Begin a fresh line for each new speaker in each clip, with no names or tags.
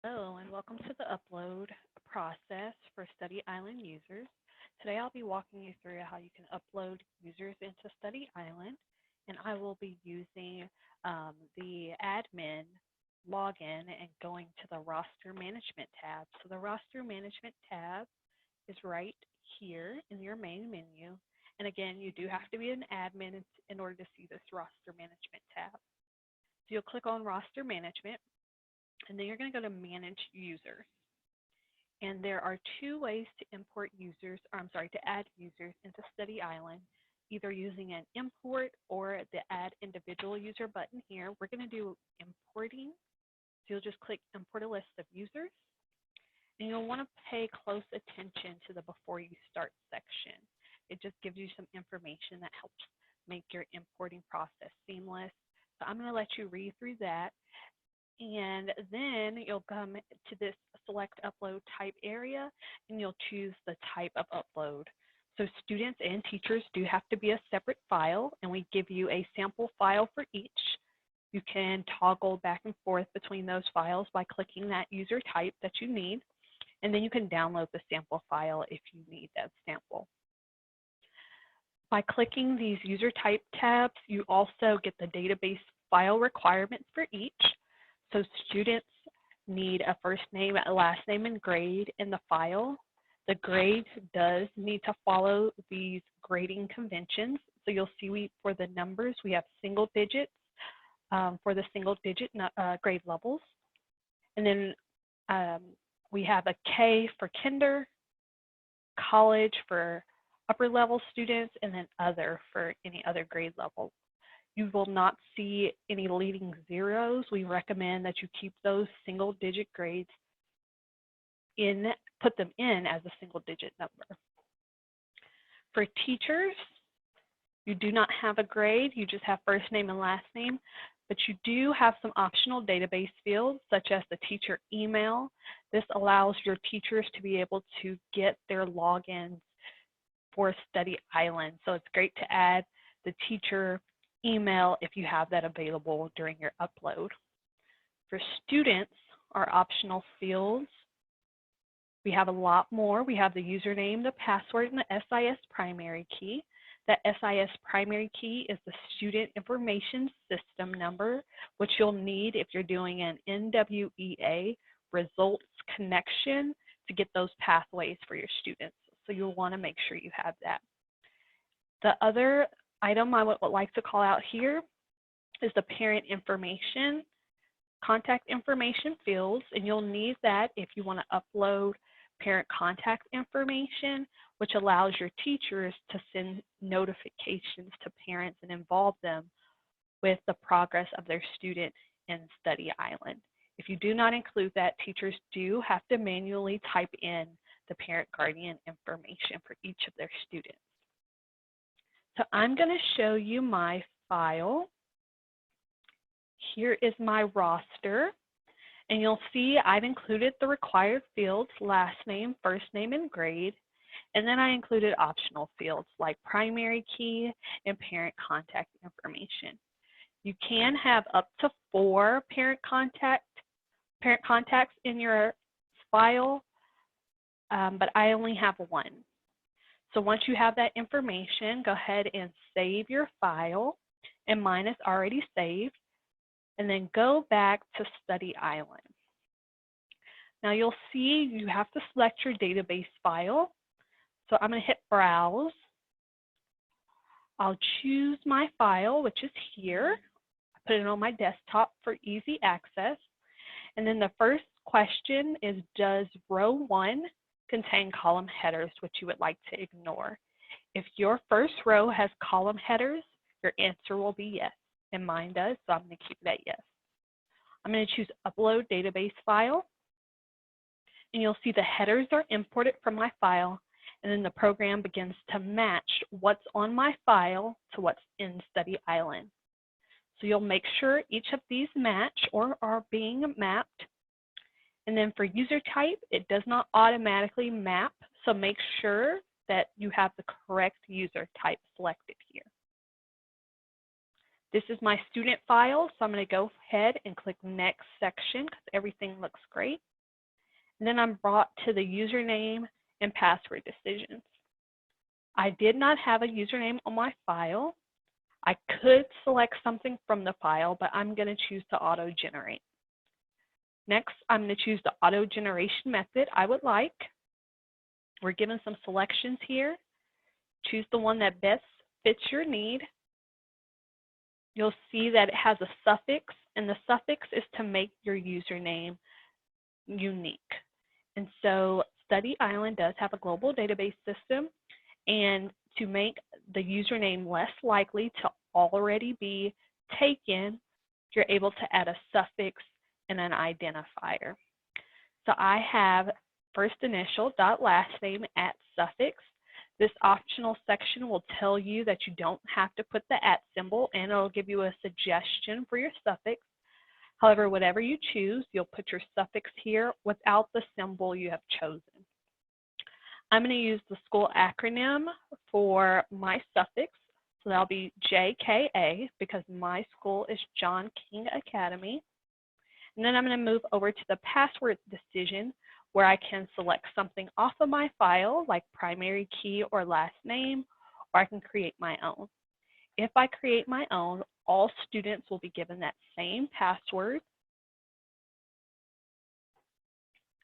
Hello, and welcome to the upload process for Study Island users. Today I'll be walking you through how you can upload users into Study Island, and I will be using the admin login and going to the roster management tab. So the roster management tab is right here in your main menu. And again, you do have to be an admin in order to see this roster management tab. So you'll click on roster management, and then you're going to go to manage users. And there are two ways to import users, or I'm sorry, to add users into Study Island, either using an import or the add individual user button here. We're going to do importing. So you'll just click import a list of users. And you'll want to pay close attention to the before you start section. It just gives you some information that helps make your importing process seamless. So I'm going to let you read through that. And then you'll come to this select upload type area, and you'll choose the type of upload. So students and teachers do have to be a separate file, and we give you a sample file for each. You can toggle back and forth between those files by clicking that user type that you need, and then you can download the sample file if you need that sample. By clicking these user type tabs, you also get the database file requirements for each. So students need a first name, a last name, and grade in the file. The grade does need to follow these grading conventions. So you'll see for the numbers, we have single digits for the single digit grade levels. And then we have a K for kinder, college for upper level students, and then other for any other grade level. You will not see any leading zeros. We recommend that you keep those single digit grades in, put them in as a single digit number. For teachers, you do not have a grade, you just have first name and last name, but you do have some optional database fields such as the teacher email. This allows your teachers to be able to get their logins for Study Island. So it's great to add the teacher email if you have that available during your upload. For students, our optional fields, we have a lot more. We have the username, the password, and the SIS primary key. That SIS primary key is the Student Information System number, which you'll need if you're doing an NWEA results connection to get those pathways for your students. So you'll want to make sure you have that. The other item I would like to call out here is the parent information, contact information fields, and you'll need that if you want to upload parent contact information, which allows your teachers to send notifications to parents and involve them with the progress of their student in Study Island. If you do not include that, teachers do have to manually type in the parent guardian information for each of their students. So I'm going to show you my file. Here is my roster, and you'll see I've included the required fields, last name, first name, and grade, and then I included optional fields like primary key and parent contact information. You can have up to 4 parent contacts in your file, but I only have 1. So once you have that information, go ahead and save your file, and mine is already saved, and then go back to Study Island. Now you'll see you have to select your database file. So I'm going to hit Browse. I'll choose my file, which is here. I put it on my desktop for easy access. And then the first question is, does row 1 contain column headers, which you would like to ignore? If your first row has column headers, your answer will be yes, and mine does, so I'm going to keep it at yes. I'm going to choose Upload Database File, and you'll see the headers are imported from my file, and then the program begins to match what's on my file to what's in Study Island. So you'll make sure each of these match or are being mapped. And then for user type, it does not automatically map, so make sure that you have the correct user type selected here. This is my student file, so I'm going to go ahead and click Next Section because everything looks great. And then I'm brought to the username and password decisions. I did not have a username on my file. I could select something from the file, but I'm going to choose to auto-generate. Next, I'm going to choose the auto-generation method I would like. We're given some selections here. Choose the one that best fits your need. You'll see that it has a suffix, and the suffix is to make your username unique. And so Study Island does have a global database system, and to make the username less likely to already be taken, you're able to add a suffix and an identifier. So I have first initial dot last name at suffix. This optional section will tell you that you don't have to put the at symbol, and it'll give you a suggestion for your suffix. However, whatever you choose, you'll put your suffix here without the symbol you have chosen. I'm going to use the school acronym for my suffix. So that'll be JKA because my school is John King Academy. And then I'm going to move over to the password decision where I can select something off of my file like primary key or last name, or I can create my own. If I create my own, all students will be given that same password.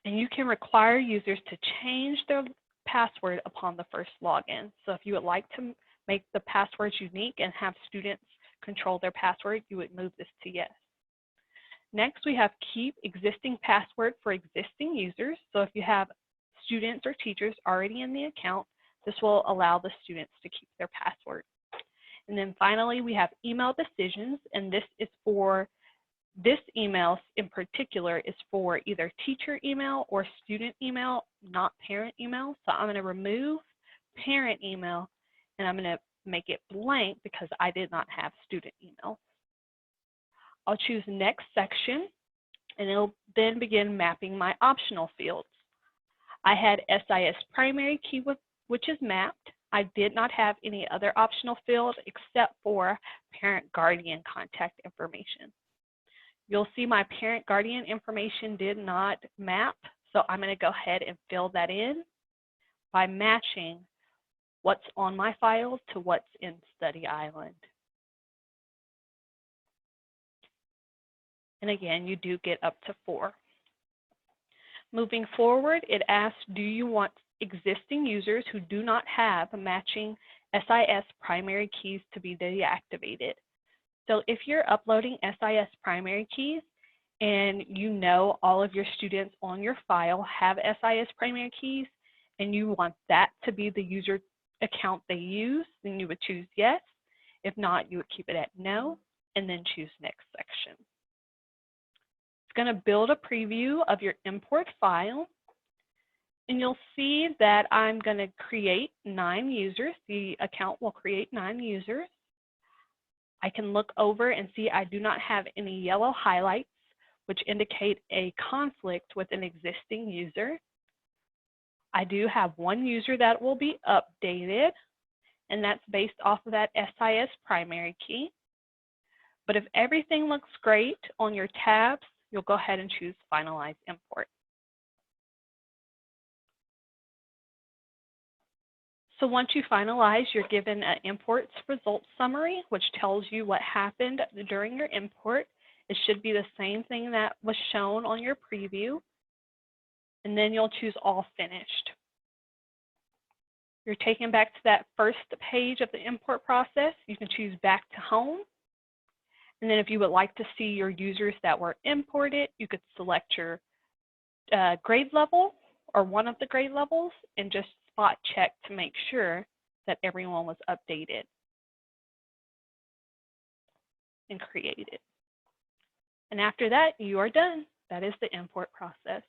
And you can require users to change their password upon the first login. So if you would like to make the passwords unique and have students control their password, you would move this to yes. Next, we have keep existing password for existing users. So if you have students or teachers already in the account, this will allow the students to keep their password. And then finally, we have email decisions, and this email in particular is for either teacher email or student email, not parent email. So I'm going to remove parent email, and I'm going to make it blank because I did not have student email. I'll choose next section, and it'll then begin mapping my optional fields. I had SIS primary key, which is mapped. I did not have any other optional fields except for parent guardian contact information. You'll see my parent guardian information did not map, so I'm going to go ahead and fill that in by matching what's on my file to what's in Study Island. And again, you do get up to 4. Moving forward, it asks, do you want existing users who do not have matching SIS primary keys to be deactivated? So if you're uploading SIS primary keys and you know all of your students on your file have SIS primary keys and you want that to be the user account they use, then you would choose yes. If not, you would keep it at no and then choose next section. It's going to build a preview of your import file, and you'll see that I'm going to create 9 users. The account will create 9 users. I can look over and see I do not have any yellow highlights, which indicate a conflict with an existing user. I do have 1 user that will be updated, and that's based off of that SIS primary key. But if everything looks great on your tabs, you'll go ahead and choose Finalize Import. So once you finalize, you're given an imports results summary, which tells you what happened during your import. It should be the same thing that was shown on your preview. And then you'll choose All Finished. You're taken back to that first page of the import process. You can choose Back to Home. And then if you would like to see your users that were imported, you could select your grade level or one of the grade levels and just spot check to make sure that everyone was updated and created. And after that, you are done. That is the import process.